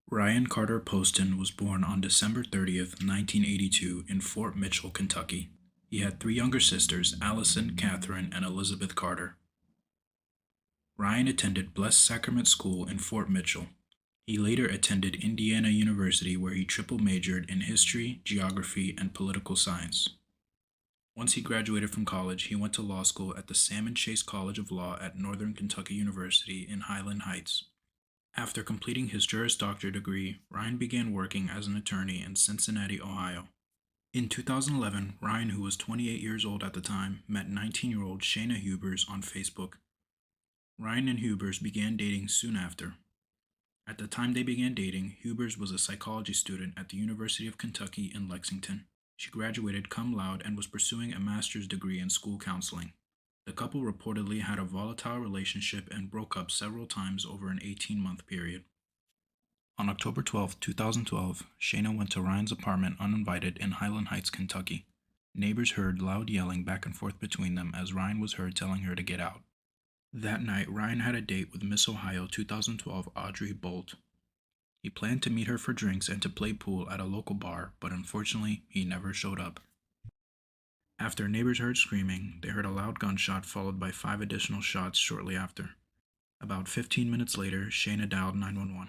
Ryan Carter Poston was born on December 30th, 1982, in Fort Mitchell, Kentucky. He had three younger sisters, Allison, Catherine, and Elizabeth Carter. Ryan attended Blessed Sacrament School in Fort Mitchell. He later attended Indiana University, where he triple majored in history, geography, and political science. Once he graduated from college, he went to law school at the Salmon Chase College of Law at Northern Kentucky University in Highland Heights. After completing his Juris Doctor degree, Ryan began working as an attorney in Cincinnati, Ohio. In 2011, Ryan, who was 28 years old at the time, met 19-year-old Shayna Hubers on Facebook. Ryan and Hubers began dating soon after. At the time they began dating, Hubers was a psychology student at the University of Kentucky in Lexington. She graduated cum laude and was pursuing a master's degree in school counseling. The couple reportedly had a volatile relationship and broke up several times over an 18-month period. On October 12, 2012, Shayna went to Ryan's apartment uninvited in Highland Heights, Kentucky. Neighbors heard loud yelling back and forth between them as Ryan was heard telling her to get out. That night, Ryan had a date with Miss Ohio 2012 Audrey Bolt. He planned to meet her for drinks and to play pool at a local bar, but unfortunately, he never showed up. After neighbors heard screaming, they heard a loud gunshot followed by 5 additional shots shortly after. About 15 minutes later, Shayna dialed 911.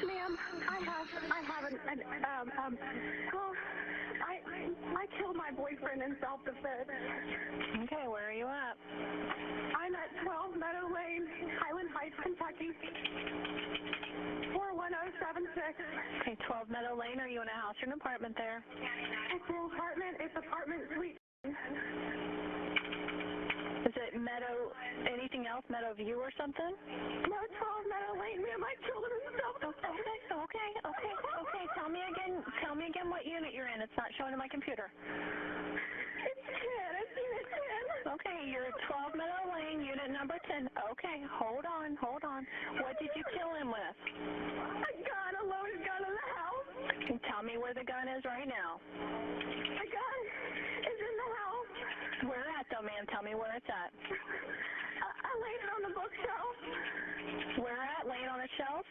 Ma'am, I killed my boyfriend in self-defense. Okay, where are you at? I'm at 12 Meadow Lane, Highland Heights, Kentucky. 41076. Okay, 12 Meadow Lane. Are you in a house or an apartment there? It's an apartment. It's apartment suite. Is it Meadow, anything else? Meadow View or something? No, 12 Meadow Lane. Ma'am, I killed him in self-defense. Okay. Tell me again what unit you're in. It's not showing in my computer. It's 10. It's unit 10. Okay, you're at 12 Meadow Lane, unit number 10. Okay, hold on. What did you kill him with? A loaded gun in the house. Tell me where the gun is right now. The gun is in the house. Where at, though, ma'am? Tell me where it's at. I laid it on the bookshelf. Where at? Laying on a shelf?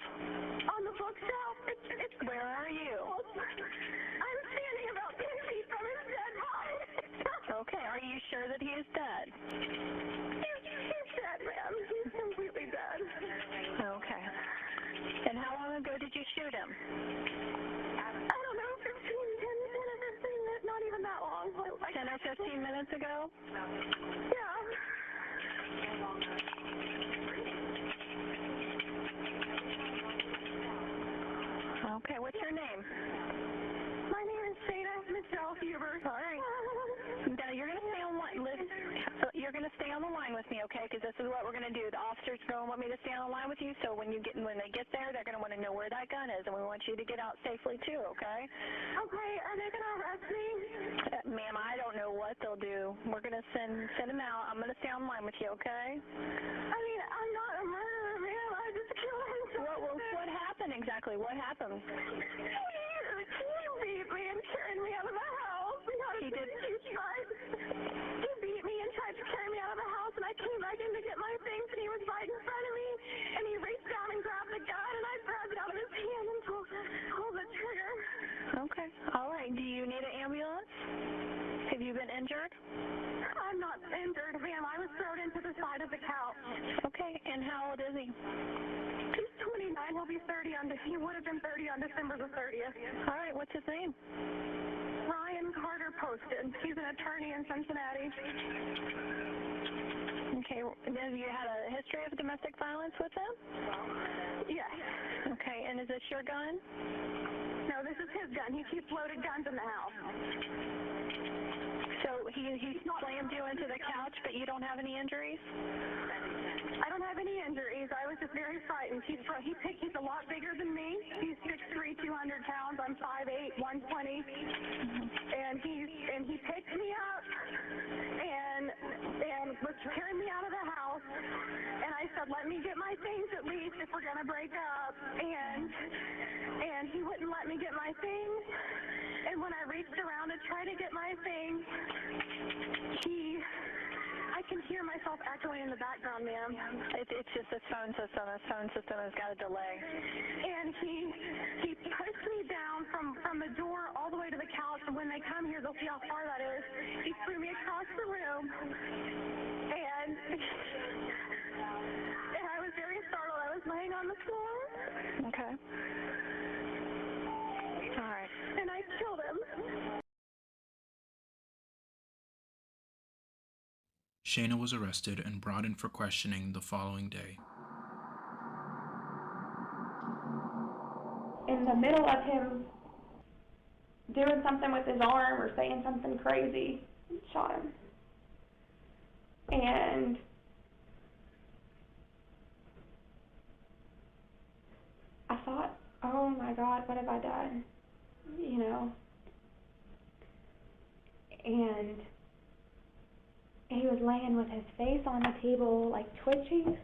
On the bookshelf. It's Where are you? I'm standing about 10 feet from his dead body. Okay, are you sure that he is dead? He's dead, ma'am. He's completely dead. Okay. And how long ago did you shoot him? I don't know, 10 or 15 minutes, not even that long. 10 or 15 minutes ago? Yeah. Okay, what's your name? My name is Shayna Michelle Huber. All right. Now, you're going to stay on stay on the line with me, okay? Because this is what we're going to do. The officers are going to want me to stay on the line with you, so when they get there, they're going to want to know where that gun is, and we want you to get out safely, too, okay? Okay, are they going to arrest me? Ma'am, I don't know what they'll do. We're going to send them out. I'm going to stay on the line with you, okay? I mean, I'm not a murderer, ma'am. I just killed him. What happened exactly? What happened? He beat me and carried me out of the house. He beat me and tried to carry me out of the house, and I came back in to get my things, and he was right in front of me, and he reached down and grabbed the gun, and I grabbed it out of his hand and pulled the trigger. Okay. All right. Do you need an ambulance? Have you been injured? I'm not injured, ma'am. I was thrown into the side of the couch. Okay. And how old is he? He's 29. He'll be 30 he would have been 30 on December the 30th. All right. What's his name? Ryan Carter Poston. He's an attorney in Cincinnati. Okay. Have you had a history of domestic violence with him? Yes. Okay. And is this your gun? No, this is his gun. He keeps loaded guns in the house. So he slammed you into the couch, but you don't have any injuries? I don't have any injuries. I was just very frightened. He's a lot bigger than me. He's 6'3", 200 pounds. I'm 5'8", 120. And he carrying me out of the house, and I said, let me get my things at least if we're going to break up, and he wouldn't let me get my things, and when I reached around to try to get my things, I can hear myself echoing in the background, ma'am. It's just the phone system. The phone system has got a delay. And he pushed me down from the door all the way to the couch, and when they come here, they'll see how far that is. He threw me across the room, and I was very startled. I was laying on the floor. Okay. All right. And I killed him. Shayna was arrested and brought in for questioning the following day. In the middle of him doing something with his arm or saying something crazy, shot him. And I thought, oh my God, what have I done? You know? And he was laying with his face on the table, like twitching.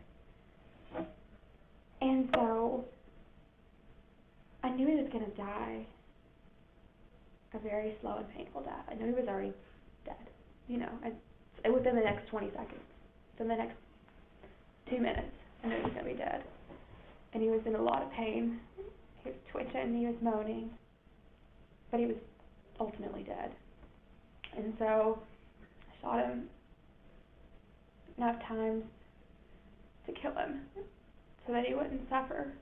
And so I knew he was going to die a very slow and painful death. I knew he was already dead, you know, within the next 20 seconds. Within the next 2 minutes, I knew he was going to be dead. And he was in a lot of pain. He was twitching, he was moaning, but he was ultimately dead. And so I shot him enough times to kill him so that he wouldn't suffer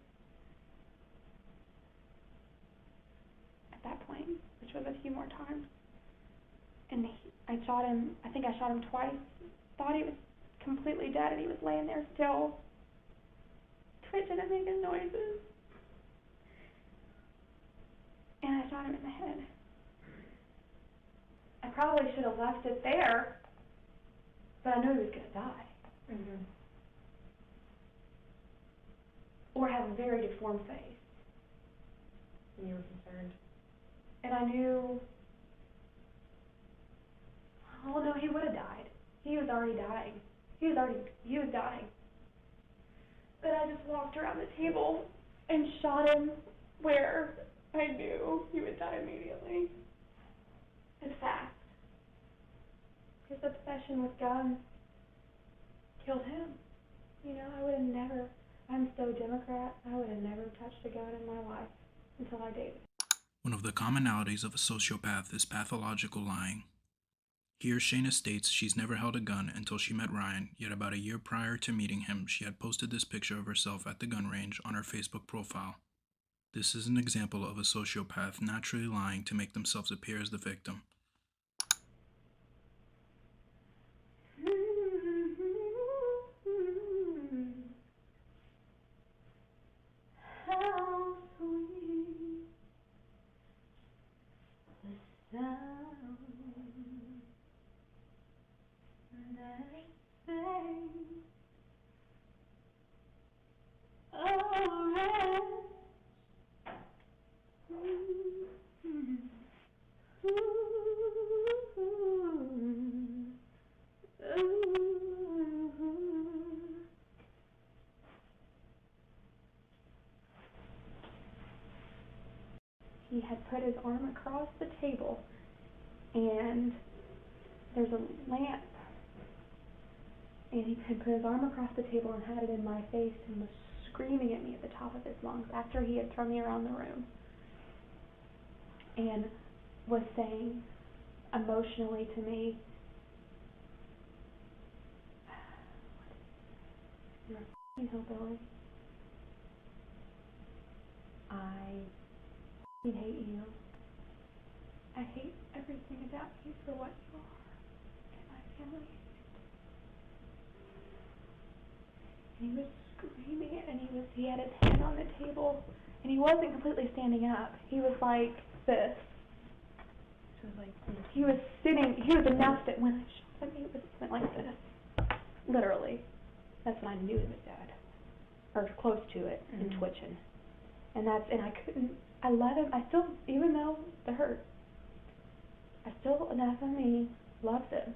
at that point, which was a few more times. And I shot him, I think I shot him twice, thought he was completely dead, and he was laying there still, twitching and making noises. And I shot him in the head. I probably should have left it there, but I knew he was going to die. Mm-hmm. Or have a very deformed face. And you were concerned. And I knew, oh no, he would have died. He was already dying. He was dying. But I just walked around the table and shot him where I knew he would die immediately. And fast. His obsession with guns killed him. You know, I would have never, I'm so Democrat, I would have never touched a gun in my life until I dated. One of the commonalities of a sociopath is pathological lying. Here, Shayna states she's never held a gun until she met Ryan, yet about a year prior to meeting him, she had posted this picture of herself at the gun range on her Facebook profile. This is an example of a sociopath naturally lying to make themselves appear as the victim. How sweet the sound that sings He had put his arm across the table, and there's a lamp, and he had put his arm across the table and had it in my face and was screaming at me at the top of his lungs after he had thrown me around the room, and was saying emotionally to me, "You're a f***ing hillbilly. I hate you. I hate everything about you for what you are, and my family." And he was screaming, and he had his hand on the table, and he wasn't completely standing up. He was like this. So like, He was sitting, he was enough that when I shot him, he went like this. Literally. That's when I knew he was dead. Or close to it, and twitching. And I couldn't, I let him, I still, even though it hurt, enough of me loves him.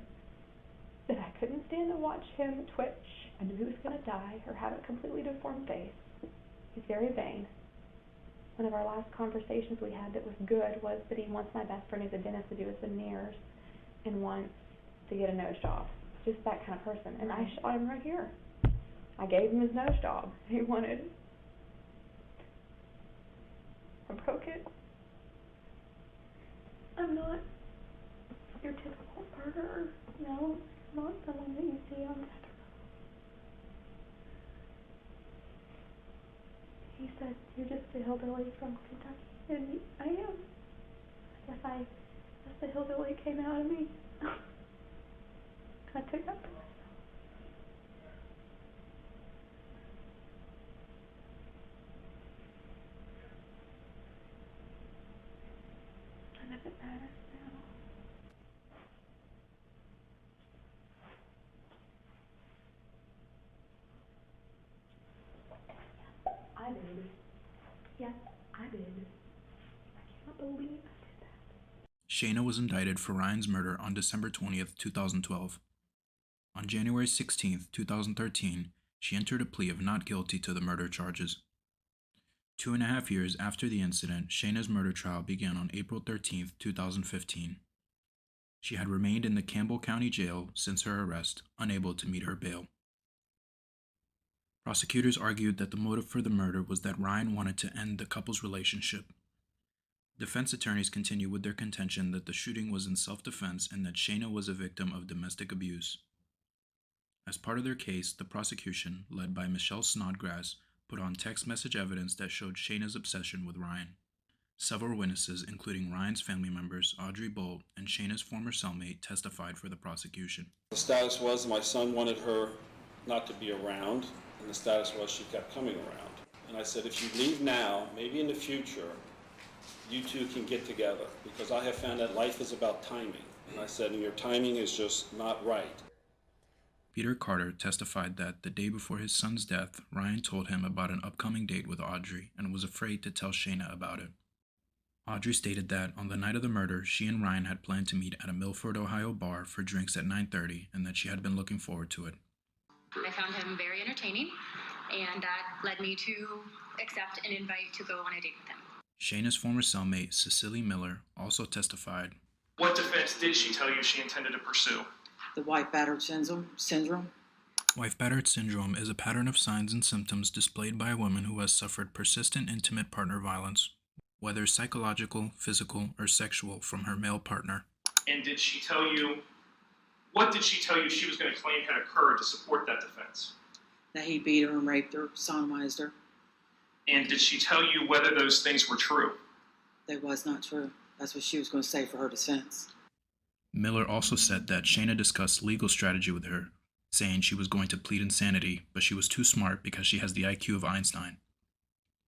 that I couldn't stand to watch him twitch. I knew he was going to die or have a completely deformed face. He's very vain. One of our last conversations we had that was good was that he wants my best friend who's a dentist to do his veneers and wants to get a nose job. Just that kind of person. And I shot him right here. I gave him his nose job. He wanted. I broke it. I'm not your typical murderer. No, I'm not the one that you see on Saturday. He said, "You're just a hillbilly from Kentucky." And I am. I guess the hillbilly came out of me. I took that for myself. None of it matters now. I did. Yes, I did. I can't believe I did that. Shayna was indicted for Ryan's murder on December 20th, 2012. On January 16th, 2013, she entered a plea of not guilty to the murder charges. 2.5 years after the incident, Shayna's murder trial began on April 13th, 2015. She had remained in the Campbell County Jail since her arrest, unable to meet her bail. Prosecutors argued that the motive for the murder was that Ryan wanted to end the couple's relationship. Defense attorneys continue with their contention that the shooting was in self-defense and that Shayna was a victim of domestic abuse. As part of their case, the prosecution, led by Michelle Snodgrass, put on text message evidence that showed Shayna's obsession with Ryan. Several witnesses, including Ryan's family members, Audrey Bolt, and Shayna's former cellmate, testified for the prosecution. The status was my son wanted her not to be around, and the status was she kept coming around. And I said, if you leave now, maybe in the future, you two can get together, because I have found that life is about timing. And I said, and your timing is just not right. Peter Carter testified that the day before his son's death, Ryan told him about an upcoming date with Audrey and was afraid to tell Shayna about it. Audrey stated that on the night of the murder, she and Ryan had planned to meet at a Milford, Ohio bar for drinks at 9:30 and that she had been looking forward to it. I found him very entertaining, and that led me to accept an invite to go on a date with him. Shayna's former cellmate, Cecily Miller, also testified. What defense did she tell you she intended to pursue? The wife battered syndrome. Wife battered syndrome is a pattern of signs and symptoms displayed by a woman who has suffered persistent intimate partner violence, whether psychological, physical, or sexual, from her male partner. And did she tell you, what did she tell you she was going to claim had occurred to support that defense? That he beat her and raped her, sodomized her. And did she tell you whether those things were true? That was not true. That's what she was going to say for her defense. Miller also said that Shayna discussed legal strategy with her, saying she was going to plead insanity, but she was too smart because she has the IQ of Einstein.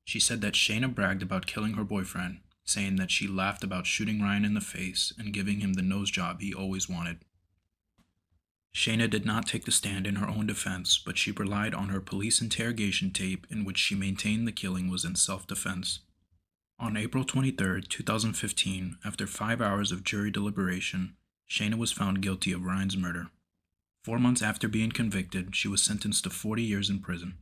She said that Shayna bragged about killing her boyfriend, saying that she laughed about shooting Ryan in the face and giving him the nose job he always wanted. Shayna did not take the stand in her own defense, but she relied on her police interrogation tape in which she maintained the killing was in self-defense. On April 23, 2015, after 5 hours of jury deliberation, Shayna was found guilty of Ryan's murder. 4 months after being convicted, she was sentenced to 40 years in prison.